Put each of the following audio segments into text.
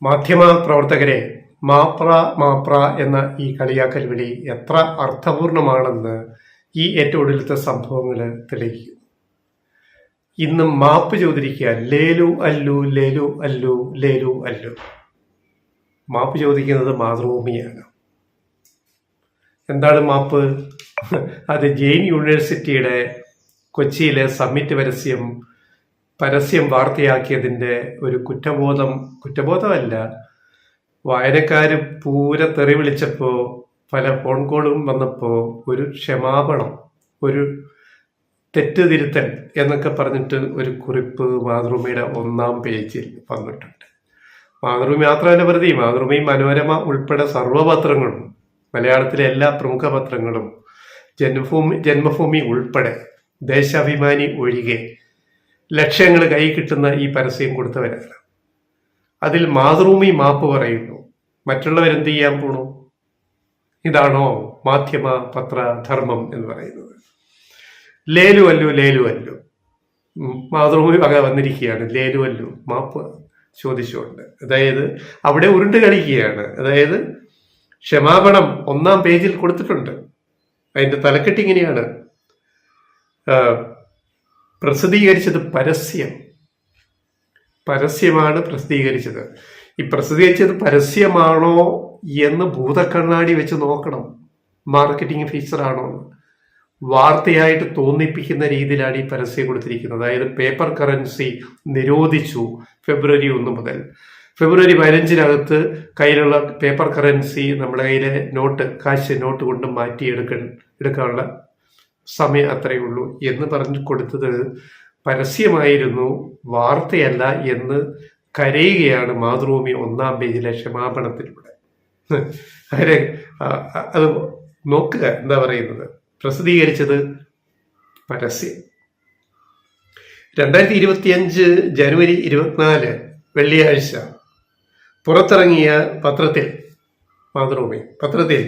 മാധ്യമ പ്രവർത്തകരെ, മാപ്ര മാപ്ര എന്ന ഈ കളിയാക്കൽ വിളി എത്ര അർത്ഥപൂർണമാണെന്ന് ഈ ഏറ്റവും ഒടുവിലത്തെ സംഭവങ്ങൾ തെളിയിക്കും. ഇന്നും മാപ്പ് ചോദിക്കുക, ലേലു അല്ലു ലേലു അല്ലു ലേലു അല്ലു. മാപ്പ് ചോദിക്കുന്നത് മാതൃഭൂമിയാണ്. എന്താണ് മാപ്പ്? അത് ജെയിൻ യൂണിവേഴ്സിറ്റിയുടെ കൊച്ചിയിലെ സമ്മിറ്റ് പരസ്യം വാർത്തയാക്കിയതിൻ്റെ ഒരു കുറ്റബോധമല്ല, വായനക്കാർ പൂര തെറി വിളിച്ചപ്പോൾ, പല ഫോൺ കോളും വന്നപ്പോൾ ഒരു ക്ഷമാപണം, ഒരു തെറ്റുതിരുത്തൽ എന്നൊക്കെ പറഞ്ഞിട്ട് ഒരു കുറിപ്പ് മാതൃഭൂമിയുടെ 1-ാം പേജിൽ വന്നിട്ടുണ്ട്. മാതൃഭൂമി മാത്രമല്ല പ്രതി, മാതൃഭൂമി, മനോരമ ഉൾപ്പെടെ സർവ്വപത്രങ്ങളും, മലയാളത്തിലെ എല്ലാ പ്രമുഖ പത്രങ്ങളും, ജന്മഭൂമി ഉൾപ്പെടെ, ദേശാഭിമാനി ഒഴികെ ലക്ഷങ്ങൾ കൈ കിട്ടുന്ന ഈ പരസ്യം കൊടുത്തവരാണ്. അതിൽ മാതൃഭൂമി മാപ്പ് പറയുന്നു. മറ്റുള്ളവരെന്ത് ചെയ്യാൻ പോണു? ഇതാണോ മാധ്യമ പത്ര ധർമ്മം എന്ന് പറയുന്നത്? ലേലു അല്ലു ലേലു അല്ലു. മാതൃഭൂമി വക വന്നിരിക്കുകയാണ് ലേലു അല്ലു മാപ്പ് ചോദിച്ചുകൊണ്ട്. അതായത് അവിടെ ഉരുണ്ട് കളിക്കുകയാണ്. അതായത് ക്ഷമാപണം 1-ാം പേജിൽ കൊടുത്തിട്ടുണ്ട്. അതിന്റെ തലക്കെട്ട് ഇങ്ങനെയാണ്: പ്രസിദ്ധീകരിച്ചത് പരസ്യമാണ് പ്രസിദ്ധീകരിച്ചത്. ഈ പ്രസിദ്ധീകരിച്ചത് പരസ്യമാണോ എന്ന് ഭൂതക്കണ്ണാടി വെച്ച് നോക്കണം. മാർക്കറ്റിംഗ് ഫീച്ചറാണോ? വാർത്തയായിട്ട് തോന്നിപ്പിക്കുന്ന രീതിയിലാണ് ഈ പരസ്യം കൊടുത്തിരിക്കുന്നത്. അതായത് പേപ്പർ കറൻസി നിരോധിച്ചു ഫെബ്രുവരി 1 മുതൽ. ഫെബ്രുവരി 15-നകത്ത് കയ്യിലുള്ള പേപ്പർ കറൻസി, നമ്മുടെ കയ്യിലെ കാശ് നോട്ട് കൊണ്ട് എടുക്കാനുള്ള സമയം അത്രയേ ഉള്ളൂ എന്ന് പറഞ്ഞു കൊടുത്തത് പരസ്യമായിരുന്നു, വാർത്തയല്ല എന്ന് കരയുകയാണ് മാതൃഭൂമി 1-ാം പേജിലെ ക്ഷമാപണത്തിലൂടെ. അത് നോക്കുക, എന്താ പറയുന്നത്? പ്രസിദ്ധീകരിച്ചത് പരസ്യം. 2025 ജനുവരി 24 വെള്ളിയാഴ്ച പുറത്തിറങ്ങിയ മാതൃഭൂമി പത്രത്തിൽ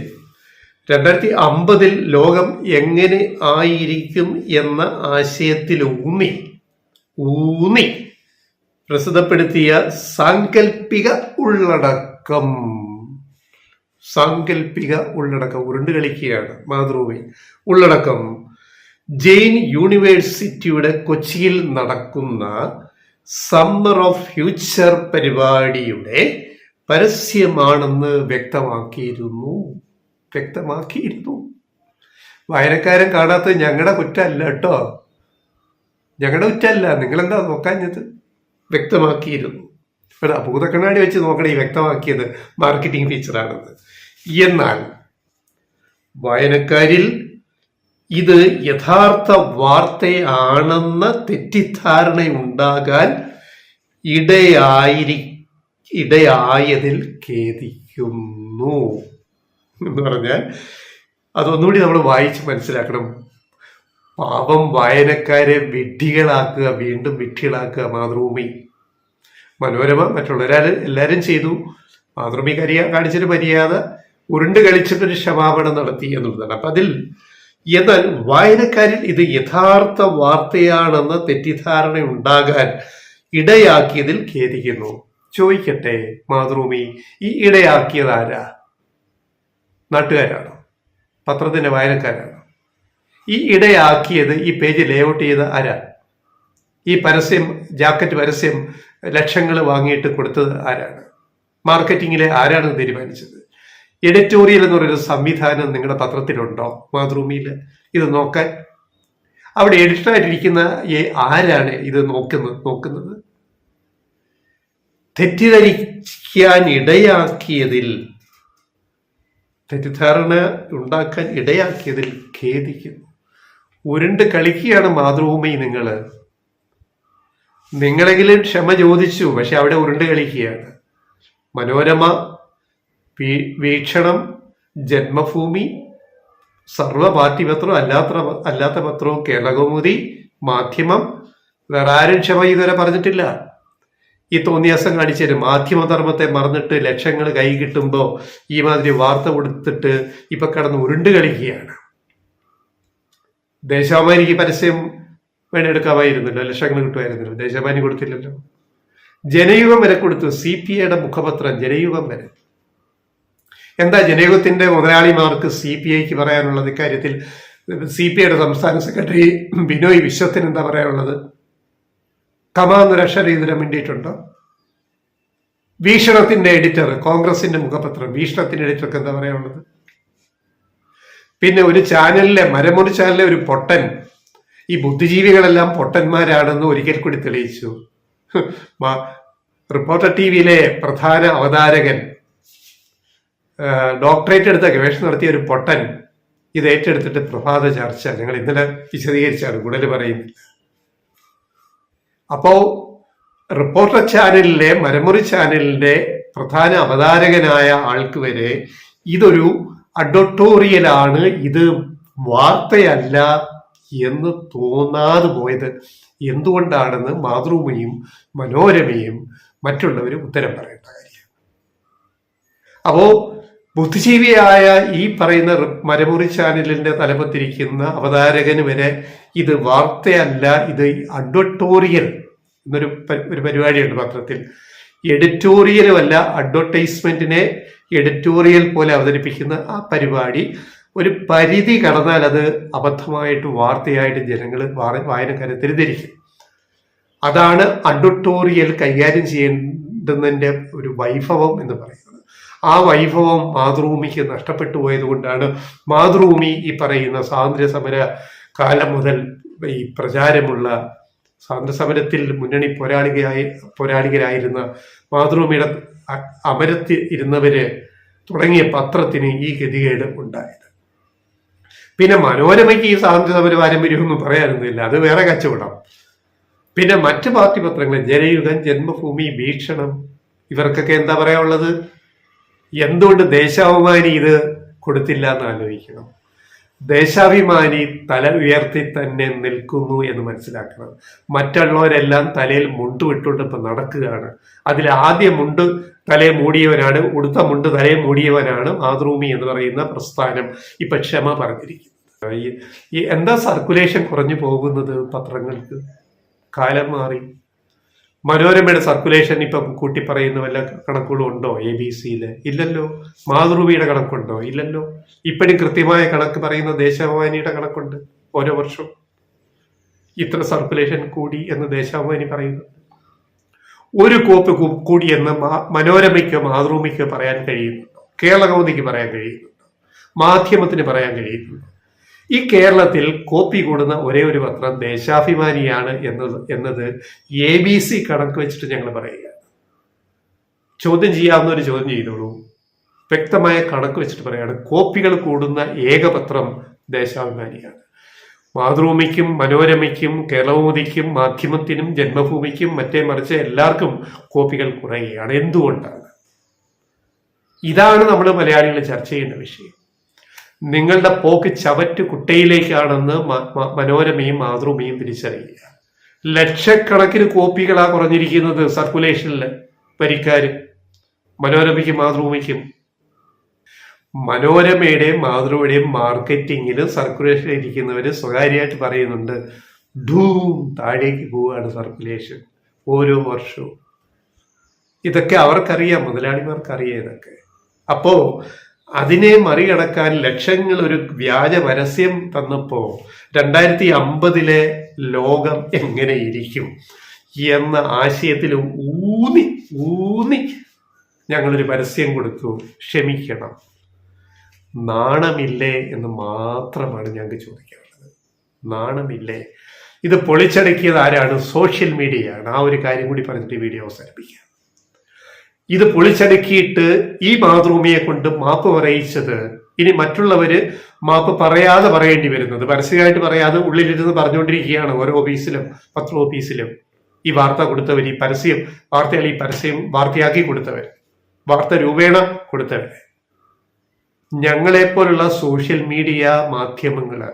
2050 ലോകം എങ്ങനെ ആയിരിക്കും എന്ന ആശയത്തിലൂന്നി പ്രസിദ്ധപ്പെടുത്തിയ സാങ്കല്പിക ഉള്ളടക്കം ഉരുണ്ട് കളിക്കുകയാണ് മാതൃഭൂമി. ഉള്ളടക്കം ജെയിൻ യൂണിവേഴ്സിറ്റിയുടെ കൊച്ചിയിൽ നടക്കുന്ന സമ്മർ ഓഫ് ഫ്യൂച്ചർ പരിപാടിയുടെ പരസ്യമാണെന്ന് വ്യക്തമാക്കിയിരുന്നു. വായനക്കാരൻ കാണാത്തത് ഞങ്ങളുടെ കുറ്റമല്ല കേട്ടോ, നിങ്ങളെന്താ നോക്കാഞ്ഞത്? വ്യക്തമാക്കിയിരുന്നു. ഭൂതക്കണ്ണാടി വെച്ച് നോക്കണേ, ഈ വ്യക്തമാക്കിയത് മാർക്കറ്റിംഗ് ഫീച്ചറാണെന്ന്. എന്നാൽ വായനക്കാരിൽ ഇത് യഥാർത്ഥ വാർത്തയാണെന്ന തെറ്റിദ്ധാരണയുണ്ടാകാൻ ഇടയായതിൽ ഖേദിക്കുന്നു എന്ന് പറഞ്ഞാൽ അതൊന്നുകൂടി നമ്മൾ വായിച്ച് മനസ്സിലാക്കണം. പാപം വായനക്കാരെ വീണ്ടും വിഡ്ഢികളാക്കുക മാതൃഭൂമി. മനോരമ എല്ലാവരും ചെയ്തു. മാതൃഭൂമി കാണിച്ചൊരു മര്യാദ, ഉരുണ്ട് കളിച്ചിട്ടൊരു ക്ഷമാപണം നടത്തി എന്നുള്ളതാണ്. അപ്പൊ എന്നാൽ വായനക്കാരിൽ ഇത് യഥാർത്ഥ വാർത്തയാണെന്ന തെറ്റിദ്ധാരണ ഉണ്ടാകാൻ ഇടയാക്കിയതിൽ ഖേദിക്കുന്നു. ചോദിക്കട്ടെ, മാതൃഭൂമി ഈ ഇടയാക്കിയത് ആരാ? നാട്ടുകാരാണോ? പത്രത്തിന്റെ വായനക്കാരാണോ? ഈ ഇടയാക്കിയത്, ഈ പേജ് ലേഔട്ട് ചെയ്ത ആരാ? ഈ ജാക്കറ്റ് പരസ്യം ലക്ഷങ്ങൾ വാങ്ങിയിട്ട് കൊടുത്തത് ആരാണ്? മാർക്കറ്റിങ്ങിലെ ആരാണ് തീരുമാനിച്ചത്? എഡിറ്റോറിയൽ എന്ന് പറയുന്ന സംവിധാനം നിങ്ങളുടെ പത്രത്തിലുണ്ടോ? മാതൃഭൂമിയിൽ ഇത് നോക്കാൻ അവിടെ എഡിറ്ററായിട്ടിരിക്കുന്ന ആരാണ് ഇത് നോക്കുന്നത്? തെറ്റിദ്ധാരണ ഉണ്ടാക്കാൻ ഇടയാക്കിയതിൽ ഖേദിക്കുന്നു. ഉരുണ്ട് കളിക്കുകയാണ് മാതൃഭൂമി. നിങ്ങളെങ്കിലും ക്ഷമ ചോദിച്ചു, പക്ഷെ അവിടെ ഉരുണ്ട് കളിക്കുകയാണ്. മനോരമ, വീക്ഷണം, ജന്മഭൂമി, സർവ പാർട്ടി പത്രവും അല്ലാത്ത പത്രവും, കേരളകൗമുദി, മാധ്യമം, വേറെ ആരും ക്ഷമ ഇതുവരെ പറഞ്ഞിട്ടില്ല. ഈ തോന്നിയാസം കാണിച്ചൊരു മാധ്യമധർമ്മത്തെ മറന്നിട്ട് ലക്ഷങ്ങൾ കൈ കിട്ടുമ്പോൾ ഈ മാതിരി വാർത്ത കൊടുത്തിട്ട് ഇപ്പൊ കിടന്ന് ഉരുണ്ട് കളിക്കുകയാണ്. ദേശാഭിമാനിക്ക് പരസ്യം വേണമെടുക്കാമായിരുന്നല്ലോ, ലക്ഷങ്ങൾ കിട്ടുമായിരുന്നല്ലോ. ദേശാഭിമാനി കൊടുത്തില്ലല്ലോ. ജനയുഗം വരെ കൊടുത്തു. CPIയുടെ മുഖപത്രം ജനയുഗം വരെ. എന്താ ജനയുഗത്തിന്റെ മുതലാളിമാർക്ക് CPIക്ക് പറയാനുള്ളത്? ഇക്കാര്യത്തിൽ CPIയുടെ സംസ്ഥാന സെക്രട്ടറി ബിനോയ് വിശ്വത്തിന് എന്താ പറയാനുള്ളത്? കമാന്നൊരു അക്ഷരം ഇതിന് വേണ്ടിയിട്ടുണ്ടോ? വീക്ഷണത്തിന്റെ എഡിറ്റർ, കോൺഗ്രസിന്റെ മുഖപത്രം വീക്ഷണത്തിന്റെ എഡിറ്റർക്ക് എന്താ പറയാനുള്ളത്? പിന്നെ ഒരു ചാനലിലെ, മരമുറി ചാനലിലെ ഒരു പൊട്ടൻ ഈ ബുദ്ധിജീവികളെല്ലാം പൊട്ടന്മാരാണെന്ന് ഒരിക്കൽ കൂടി തെളിയിച്ചു. റിപ്പോർട്ടർ TVയിലെ പ്രധാന അവതാരകൻ, ഡോക്ടറേറ്റ് എടുത്ത ഗവേഷണം നടത്തിയ ഒരു പൊട്ടൻ ഇത് ഏറ്റെടുത്തിട്ട് പ്രഭാത ചർച്ച ഞങ്ങൾ ഇന്നലെ വിശദീകരിച്ചാണ്, കൂടുതൽ പറയുന്നില്ല. അപ്പോ റിപ്പോർട്ടർ ചാനലിലെ, മരമുറി ചാനലിന്റെ പ്രധാന അവതാരകനായ ആൾക്ക് വരെ ഇതൊരു അഡ്വർട്ടോറിയലാണ്, ഇത് വാർത്തയല്ല എന്ന് തോന്നാതെ പോയത് എന്തുകൊണ്ടാണെന്ന് മാതൃഭൂമിയും മനോരമയും മറ്റുള്ളവരും ഉത്തരം പറയേണ്ട കാര്യം. അപ്പോ ബുദ്ധിജീവിയായ ഈ പറയുന്ന മരമുറി ചാനലിന്റെ തലപ്പത്തിരിക്കുന്ന അവതാരകന് വരെ ഇത് വാർത്തയല്ല, ഇത് അഡ്വർട്ടോറിയൽ എന്നൊരു പരിപാടിയുണ്ട് പത്രത്തിൽ. എഡിറ്റോറിയലും അല്ല, അഡ്വർടൈസ്മെന്റിനെ എഡിറ്റോറിയൽ പോലെ അവതരിപ്പിക്കുന്ന ആ പരിപാടി ഒരു പരിധി കടന്നാൽ അത് അബദ്ധമായിട്ട് വാർത്തയായിട്ട് ജനങ്ങൾ, വായനക്കാരെ തെറ്റിദ്ധരിക്കും. അതാണ് അഡ്വർട്ടോറിയൽ കൈകാര്യം ചെയ്യേണ്ടുന്നതിന്റെ ഒരു വൈഭവം എന്ന് പറയുന്നത്. ആ വൈഭവം മാതൃഭൂമിക്ക് നഷ്ടപ്പെട്ടു പോയത് കൊണ്ടാണ് മാതൃഭൂമി ഈ പറയുന്ന സ്വാതന്ത്ര്യ സമര കാലം മുതൽ ഈ പ്രചാരമുള്ള, സ്വാതന്ത്ര്യ സമരത്തിൽ മുന്നണി പോരാളികരായിരുന്ന മാതൃഭൂമിയുടെ അമരത്തിൽ ഇരുന്നവര് തുടങ്ങിയ പത്രത്തിന് ഈ ഗതികേട് ഉണ്ടായത്. പിന്നെ മനോരമയ്ക്ക് ഈ സ്വാതന്ത്ര്യ സമര പാരമ്പര്യമൊന്നും പറയാനൊന്നുമില്ല, അത് വേറെ കച്ചവടം. പിന്നെ മറ്റ് പാർട്ടി പത്രങ്ങൾ, ജനയുഗം, ജന്മഭൂമി, വീക്ഷണം, ഇവർക്കൊക്കെ എന്താ പറയാനുള്ളത്? എന്തുകൊണ്ട് ദേശാഭിമാനി ഇത് കൊടുത്തില്ല എന്ന് ആലോചിക്കണം. ദേശാഭിമാനി തല ഉയർത്തി തന്നെ നിൽക്കുന്നു എന്ന് മനസ്സിലാക്കണം. മറ്റുള്ളവരെല്ലാം തലയിൽ മുണ്ട് വിട്ടുകൊണ്ട് ഇപ്പൊ നടക്കുകയാണ്. അതിൽ ആദ്യം മുണ്ട് തലയെ മൂടിയവനാണ്, ഉടുത്ത മുണ്ട് തലയെ മൂടിയവനാണ് മാതൃഭൂമി എന്ന് പറയുന്ന പ്രസ്ഥാനം ഇപ്പൊ ക്ഷമ പറഞ്ഞിരിക്കുന്നത്. ഈ എന്താ സർക്കുലേഷൻ കുറഞ്ഞു പോകുന്നത് പത്രങ്ങൾക്ക്? കാലം മാറി. മനോരമയുടെ സർക്കുലേഷൻ ഇപ്പൊ കൂട്ടി പറയുന്ന വല്ല കണക്കുകളും ഉണ്ടോ ABC-യില്? ഇല്ലല്ലോ. മാതൃഭൂമിയുടെ കണക്കുണ്ടോ? ഇല്ലല്ലോ. ഇപ്പോഴും കൃത്യമായ കണക്ക് പറയുന്ന ദേശാഭിമാനിയുടെ കണക്കുണ്ട്. ഓരോ വർഷം ഇത്ര സർക്കുലേഷൻ കൂടി എന്ന് ദേശാഭിമാനി പറയുന്നു. ഒരു കോപ്പി കൂടി എന്ന് മനോരമയ്ക്കോ മാതൃഭൂമിക്കോ പറയാൻ കഴിയുന്നുണ്ടോ? കേരളകൗമുദിക്ക് പറയാൻ കഴിയുന്നുണ്ടോ? മാധ്യമത്തിന് പറയാൻ കഴിയുന്നുണ്ടോ? ഈ കേരളത്തിൽ കോപ്പി കൂടുന്ന ഒരേ ഒരു പത്രം ദേശാഭിമാനിയാണ് എന്നത് ABC കണക്ക് വെച്ചിട്ട് ഞങ്ങൾ പറയുകയാണ്. ചോദ്യം ചെയ്യാവുന്ന ഒരു ചോദ്യം ചെയ്തോളൂ. വ്യക്തമായ കണക്ക് വെച്ചിട്ട് പറയാണ്, കോപ്പികൾ കൂടുന്ന ഏക പത്രം ദേശാഭിമാനിയാണ്. മാതൃഭൂമിക്കും മനോരമയ്ക്കും കേരളകൗമുദിക്കും മാധ്യമത്തിനും ജന്മഭൂമിക്കും മറ്റേ മറിച്ച് എല്ലാവർക്കും കോപ്പികൾ കുറയുകയാണ്. എന്തുകൊണ്ടാണ്? ഇതാണ് നമ്മൾ മലയാളികൾ ചർച്ച ചെയ്യേണ്ട വിഷയം. നിങ്ങളുടെ പോക്ക് ചവറ്റ് കുട്ടയിലേക്കാണെന്ന് മനോരമയും മാതൃഭൂമിയും തിരിച്ചറിയുക. ലക്ഷക്കണക്കിന് കോപ്പികളാ കുറഞ്ഞിരിക്കുന്നത് സർക്കുലേഷനിൽ വരിക്കാര്, മനോരമയ്ക്കും മാതൃഭൂമിക്കും. മനോരമയുടെയും മാതൃഭൂമിയുടെയും മാർക്കറ്റിങ്ങില് സർക്കുലേഷൻ ഇരിക്കുന്നവര് സ്വകാര്യമായിട്ട് പറയുന്നുണ്ട്, ധൂം താഴേക്ക് പോവുകയാണ് സർക്കുലേഷൻ ഓരോ വർഷവും. ഇതൊക്കെ അവർക്കറിയാം, മുതലാളിമാർക്കറിയാം ഇതൊക്കെ. അപ്പോ അതിനെ മറികടക്കാൻ ലക്ഷങ്ങൾ ഒരു വ്യാജ പരസ്യം തന്നപ്പോ 2050 ലോകം എങ്ങനെ ഇരിക്കും എന്ന ആശയത്തിൽ ഊന്നി ഞങ്ങളൊരു പരസ്യം കൊടുത്തു. ക്ഷമിക്കണം, നാണമില്ലേ എന്ന് മാത്രമാണ് ഞങ്ങൾക്ക് ചോദിക്കാനുള്ളത്. നാണമില്ലേ? ഇത് പൊളിച്ചടക്കിയത് ആരാണ്? സോഷ്യൽ മീഡിയയാണ്. ആ ഒരു കാര്യം കൂടി പറഞ്ഞിട്ട് വീഡിയോ അവസാനിപ്പിക്കാം. ഇത് പൊളിച്ചടക്കിയിട്ട് ഈ മാതൃഭൂമിയെ കൊണ്ട് മാപ്പ് പറയിച്ചത് ഇനി മറ്റുള്ളവര് മാപ്പ് പറയാതെ പറയേണ്ടി വരുന്നത്, പരസ്യമായിട്ട് പറയാതെ ഉള്ളിലിരുന്ന് പറഞ്ഞുകൊണ്ടിരിക്കുകയാണ് ഓരോ ഓഫീസിലും പത്ര ഓഫീസിലും. ഈ വാർത്ത കൊടുത്തവർ, ഈ പരസ്യം വാർത്തകൾ, ഈ പരസ്യം വാർത്തയാക്കി കൊടുത്തവർ, വാർത്ത രൂപേണ കൊടുത്തവർ. ഞങ്ങളെപ്പോലുള്ള സോഷ്യൽ മീഡിയ മാധ്യമങ്ങള്,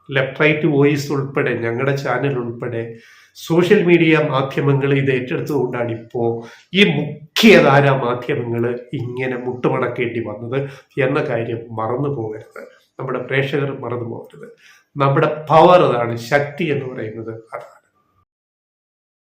ലെഫ്റ്റ് റൈറ്റ് വോയിസ് ഉൾപ്പെടെ, ഞങ്ങളുടെ ചാനൽ ഉൾപ്പെടെ സോഷ്യൽ മീഡിയ മാധ്യമങ്ങൾ ഇത് ഏറ്റെടുത്തുകൊണ്ടാണ് ഇപ്പോ ഈ മുഖ്യധാര മാധ്യമങ്ങൾ ഇങ്ങനെ മുട്ടുമടക്കേണ്ടി വന്നത് എന്ന കാര്യം മറന്നു പോകരുത്. നമ്മുടെ പ്രേക്ഷകർ മറന്നു പോകരുത്. നമ്മുടെ പവർ അതാണ്, ശക്തി എന്ന് പറയുന്നത് അതാണ്.